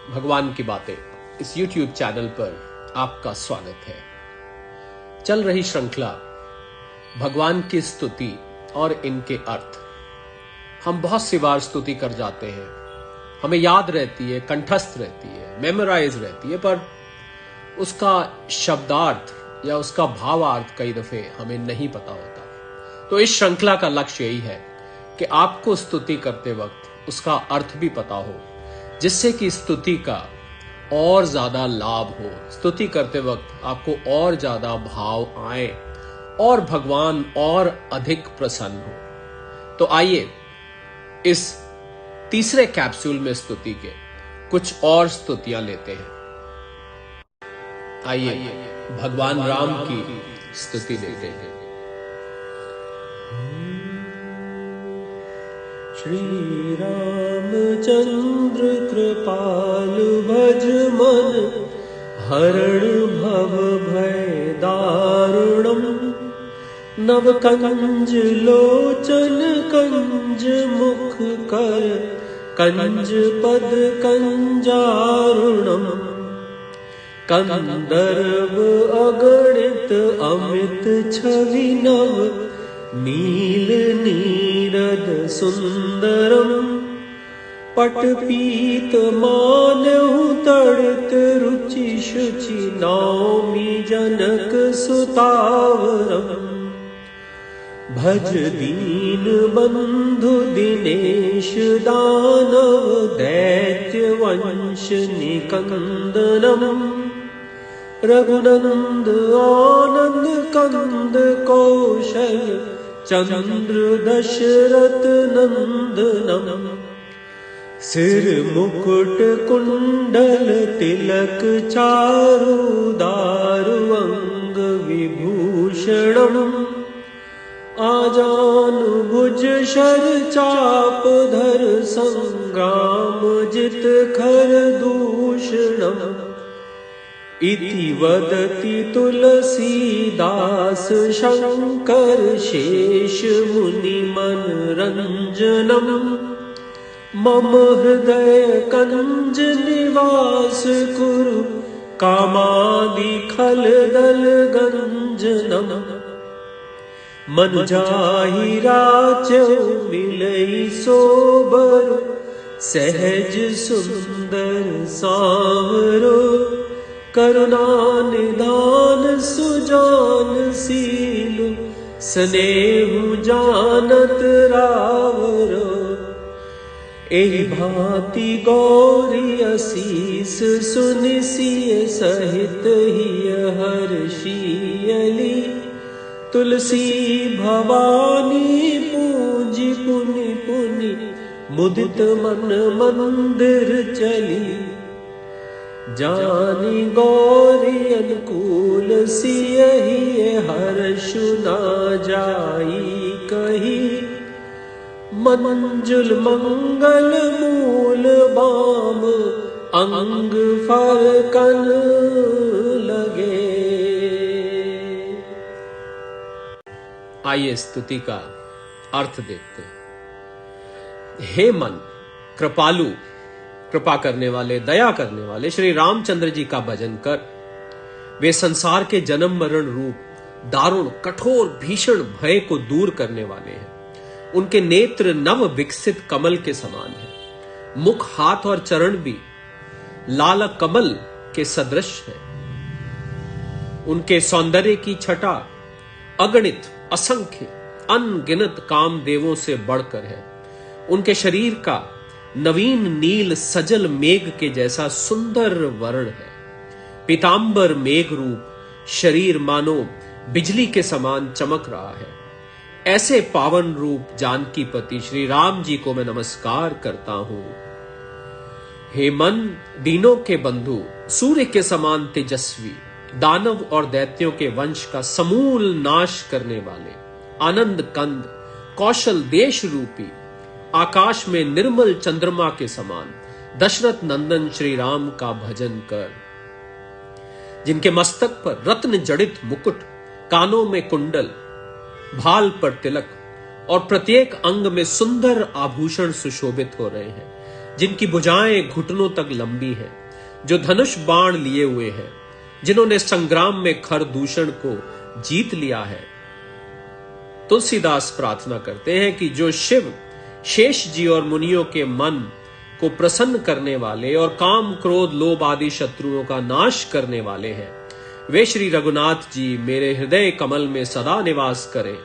भगवान की बातें इस YouTube चैनल पर आपका स्वागत है। चल रही श्रृंखला भगवान की स्तुति और इनके अर्थ। हम बहुत सी बार स्तुति कर जाते हैं, हमें याद रहती है, कंठस्थ रहती है, मेमोराइज रहती है, पर उसका शब्दार्थ या उसका भावार्थ कई दफे हमें नहीं पता होता। तो इस श्रृंखला का लक्ष्य यही है कि आपको स्तुति करते वक्त उसका अर्थ भी पता हो, जिससे कि स्तुति का और ज्यादा लाभ हो, स्तुति करते वक्त आपको और ज्यादा भाव आए और भगवान और अधिक प्रसन्न हो। तो आइए इस तीसरे कैप्सूल में स्तुति के कुछ और स्तुतियां लेते हैं। आइए भगवान राम की स्तुति लेते हैं। श्री रामचंद्र कृपालु भज मन, हरण भव भय दारुणम। नव कंज लोचन कंज मुख कर, कंज पद कंजारुणम। कंदर्व अगणित अमित छवि नव, नील नीरद सुंदरम। पट पीत मानहु तड़ित रुचि शुचि, नौमि जनक सुतावरम। भज दीन बंधु दिनेश दानव, दैत्य वंश निकंदनम। रघुनंद आनंद कंद कौशल, चंद्र दशरथ नंदनम। सिर मुकुट कुंडल तिलक चारु, दारु अंग विभूषणम। आजान भुज शर चाप धर, संग्राम जित खर दूषणम। इति वदति तुलसीदास शंकर, शेष मुनि मन रंजनम। मम हृदय कंज निवास कुरु, कामादि खल दल गंजनम। मन जाहि राचौ मिलई सोबर, सहज सुंदर सांवरो। करुणा निदान सुजान सीलु, स्नेहु जानत रावरो। एहि भांति गौरी असीस सुनि सिय सहित हिय हर्षियली। तुलसी भवानी पूजी पुनि पुनि, मुदित मन मंदिर चली। जानी गौरी अनुकूल सियहि, हर्षु ना जाई कही। मंजुल मंगल मूल बाम, अंग फरकन लगे। आइए स्तुति का अर्थ देखते हैं। हे मन, कृपालु, कृपा करने वाले, दया करने वाले श्री रामचंद्र जी का भजन कर। वे संसार के जन्म मरण रूप दारुण कठोर भीषण भय को दूर करने वाले हैं। उनके नेत्र नव विकसित कमल के समान हैं। मुख, हाथ और चरण भी लाल कमल के सदृश है। उनके सौंदर्य की छटा अगणित असंख्य अनगिनत कामदेवों से बढ़कर है। उनके शरीर का नवीन नील सजल मेघ के जैसा सुंदर वर्ण है। पीतांबर मेघ रूप शरीर मानो बिजली के समान चमक रहा है। ऐसे पावन रूप जानकी पति श्री राम जी को मैं नमस्कार करता हूं। हे मन, दीनों के बंधु, सूर्य के समान तेजस्वी, दानव और दैत्यों के वंश का समूल नाश करने वाले, आनंद कंद कौशल देश रूपी, आकाश में निर्मल चंद्रमा के समान दशरथ नंदन श्री राम का भजन कर। जिनके मस्तक पर रत्न जड़ित मुकुट, कानों में कुंडल, भाल पर तिलक और प्रत्येक अंग में सुंदर आभूषण सुशोभित हो रहे हैं। जिनकी भुजाएं घुटनों तक लंबी हैं, जो धनुष बाण लिए हुए हैं, जिन्होंने संग्राम में खर दूषण को जीत लिया है। तुलसीदास प्रार्थना करते हैं कि जो शिव, शेष जी और मुनियों के मन को प्रसन्न करने वाले और काम, क्रोध, लोभ आदि शत्रुओं का नाश करने वाले हैं, वे श्री रघुनाथ जी मेरे हृदय कमल में सदा निवास करें।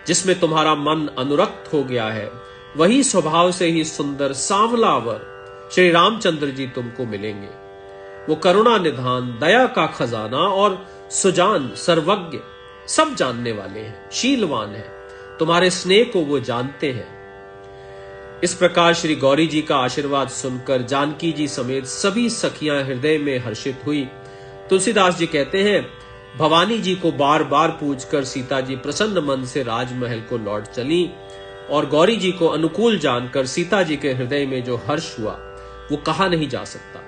जिसमें तुम्हारा मन अनुरक्त हो गया है, वही स्वभाव से ही सुंदर सांवला वर श्री रामचंद्र जी तुमको मिलेंगे। वो करुणा निधान, दया का खजाना और सुजान, सर्वज्ञ, सब जानने वाले हैं, शीलवान हैं। तुम्हारे स्नेह को वो जानते हैं। इस प्रकार श्री गौरी जी का आशीर्वाद सुनकर जानकी जी समेत सभी सखियां हृदय में हर्षित हुई। तुलसीदास जी कहते हैं, भवानी जी को बार बार पूजकर सीता जी प्रसन्न मन से राजमहल को लौट चली और गौरी जी को अनुकूल जानकर सीता जी के हृदय में जो हर्ष हुआ वो कहा नहीं जा सकता।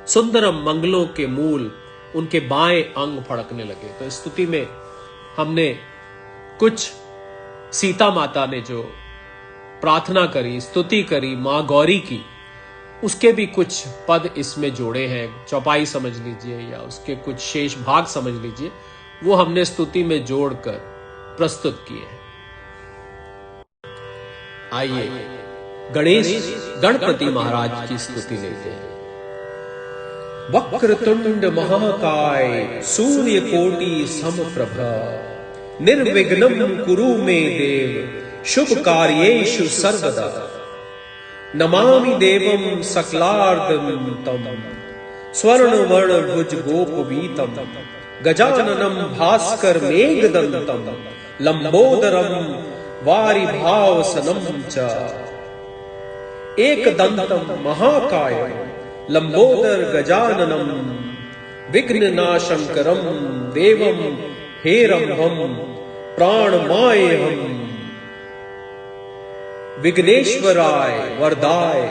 सुंदरम मंगलों के मूल उनके बाएं अंग फड़कने लगे। तो इस स्तुति में हमने कुछ सीता माता ने जो प्रार्थना करी, स्तुति करी मां गौरी की, उसके भी कुछ पद इसमें जोड़े हैं। चौपाई समझ लीजिए या उसके कुछ शेष भाग समझ लीजिए, वो हमने स्तुति में जोड़कर प्रस्तुत किए हैं। आइए गणेश गणपति महाराज की स्तुति लेते हैं। वक्रतुंड महाकाय सूर्य कोटि समप्रभ, निर्विघ्नं कुरु मे देव शुभ कार्येषु सर्वदा। नमामि देवं सकलार्धम स्वर्णवर्ण भुज गोपवीतम, गजाननं भास्कर मेघदंतम, लंबोदरम वारिभावसनं च। एकदंतम महाकाय लंबोदर गजाननम, विघ्ननाशंकरम देवम हेरंभम प्राणमायहम। विघ्नेश्वराय वरदाय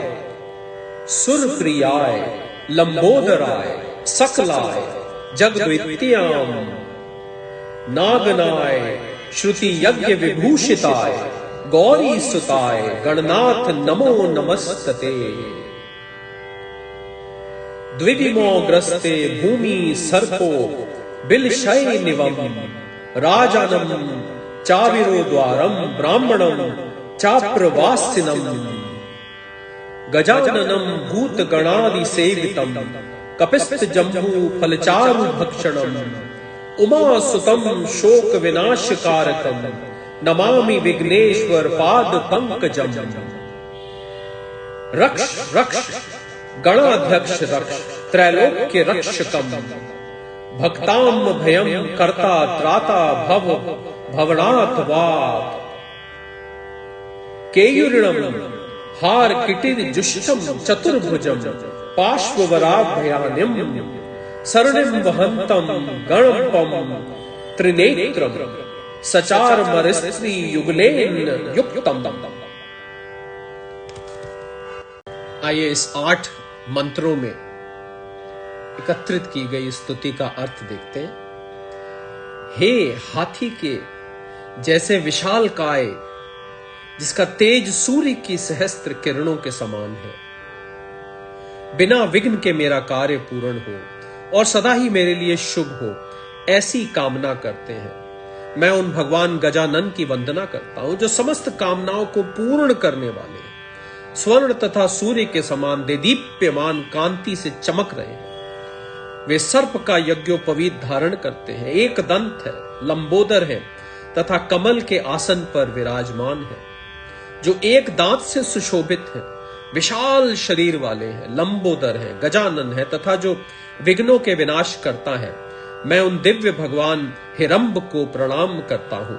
सुरप्रियाय लंबोदराय सकलाय जगद्वित्याम, नागनाय श्रुति यज्ञ विभूषिताय गौरी सुताय गणनाथ नमो नमस्तते। द्विविमो ग्रस्ते भूमि सर्पो बिलशय निवम, राजानम चाविरो द्वारम ब्राह्मणम चाप्रवासिनम। गजाननम भूत गणादि सेवितम, कपिस्त जम्बू फलचारु भक्षणम, उमा सुतम शोक विनाशकारकम, नमामि विघ्नेश्वर पाद पंकजम। रक्ष रक्ष गणाध्यक्ष रक्ष, त्रैलोक्य रक्षकम, भक्ताम भयम कर्ता त्राता भव भवनाथ वात। केयुरिणम हार किटिर जुष्टम चतुर्भुजम, पार्श्ववराभयानिम शरणिम वहंतम गणपम त्रिनेत्रम, सचार मरस्त्री युगलेन युक्तम। आइए इस 8 मंत्रों में एकत्रित की गई स्तुति का अर्थ देखते हैं। हे हाथी के जैसे विशाल काय, जिसका तेज सूर्य की सहस्त्र किरणों के समान है, बिना विघ्न के मेरा कार्य पूर्ण हो और सदा ही मेरे लिए शुभ हो, ऐसी कामना करते हैं। मैं उन भगवान गजानन की वंदना करता हूं जो समस्त कामनाओं को पूर्ण करने वाले हैं। स्वर्ण तथा सूर्य के समान देदीप्यमान कांति से चमक रहे हैं। वे सर्प का यज्ञोपवीत धारण करते हैं, एक दंत है, लंबोदर है तथा कमल के आसन पर विराजमान है, जो एक दांत से सुशोभित है, विशाल शरीर वाले हैं, लंबोदर है, गजानन है तथा जो विघ्नों के विनाश करता है। मैं उन दिव्य भगवान हिरंब को प्रणाम करता हूं।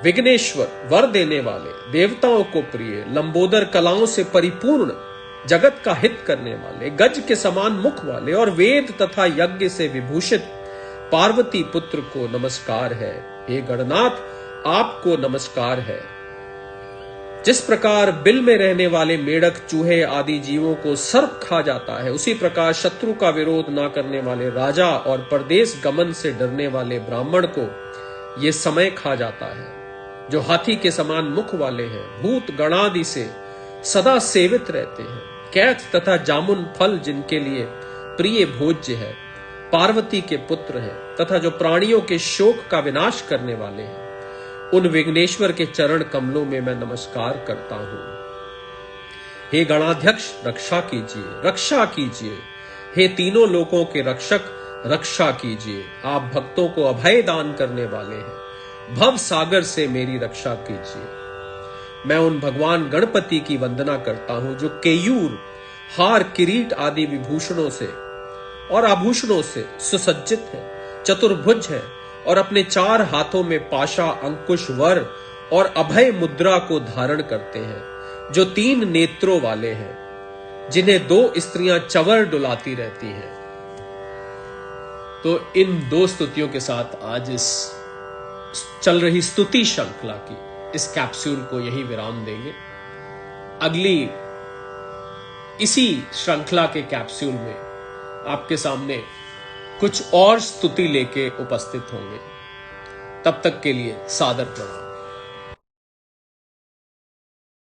विघ्नेश्वर वर देने वाले, देवताओं को प्रिय, लंबोदर कलाओं से परिपूर्ण, जगत का हित करने वाले, गज के समान मुख वाले और वेद तथा यज्ञ से विभूषित पार्वती पुत्र को नमस्कार है। हे गणनाथ, आपको नमस्कार है। जिस प्रकार बिल में रहने वाले मेढक, चूहे आदि जीवों को सर्प खा जाता है, उसी प्रकार शत्रु का विरोध न करने वाले राजा और परदेश गमन से डरने वाले ब्राह्मण को ये समय खा जाता है। जो हाथी के समान मुख वाले हैं, भूत गणादि से सदा सेवित रहते हैं। कैथ तथा जामुन फल जिनके लिए प्रिय भोज्य है, पार्वती के पुत्र हैं तथा जो प्राणियों के शोक का विनाश करने वाले हैं, उन विघ्नेश्वर के चरण कमलों में मैं नमस्कार करता हूं। हे गणाध्यक्ष, रक्षा कीजिए, रक्षा कीजिए। हे तीनों लोकों के रक्षक, रक्षा कीजिए। आप भक्तों को अभय दान करने वाले हैं। भव सागर से मेरी रक्षा कीजिए। मैं उन भगवान गणपति की वंदना करता हूं जो केयूर, हार, किरीट आदि विभूषणों से और आभूषणों से सुसज्जित है, चतुर्भुज है और अपने 4 हाथों में पाशा, अंकुश, वर और अभय मुद्रा को धारण करते हैं, जो 3 नेत्रों वाले हैं, जिन्हें 2 स्त्रियां चंवर डुलाती रहती हैं। तो इन 2 स्तुतियों के साथ आज इस चल रही स्तुति श्रृंखला की इस कैप्सूल को यही विराम देंगे। अगली इसी श्रृंखला के कैप्सूल में आपके सामने कुछ और स्तुति लेके उपस्थित होंगे। तब तक के लिए सादर प्रणाम।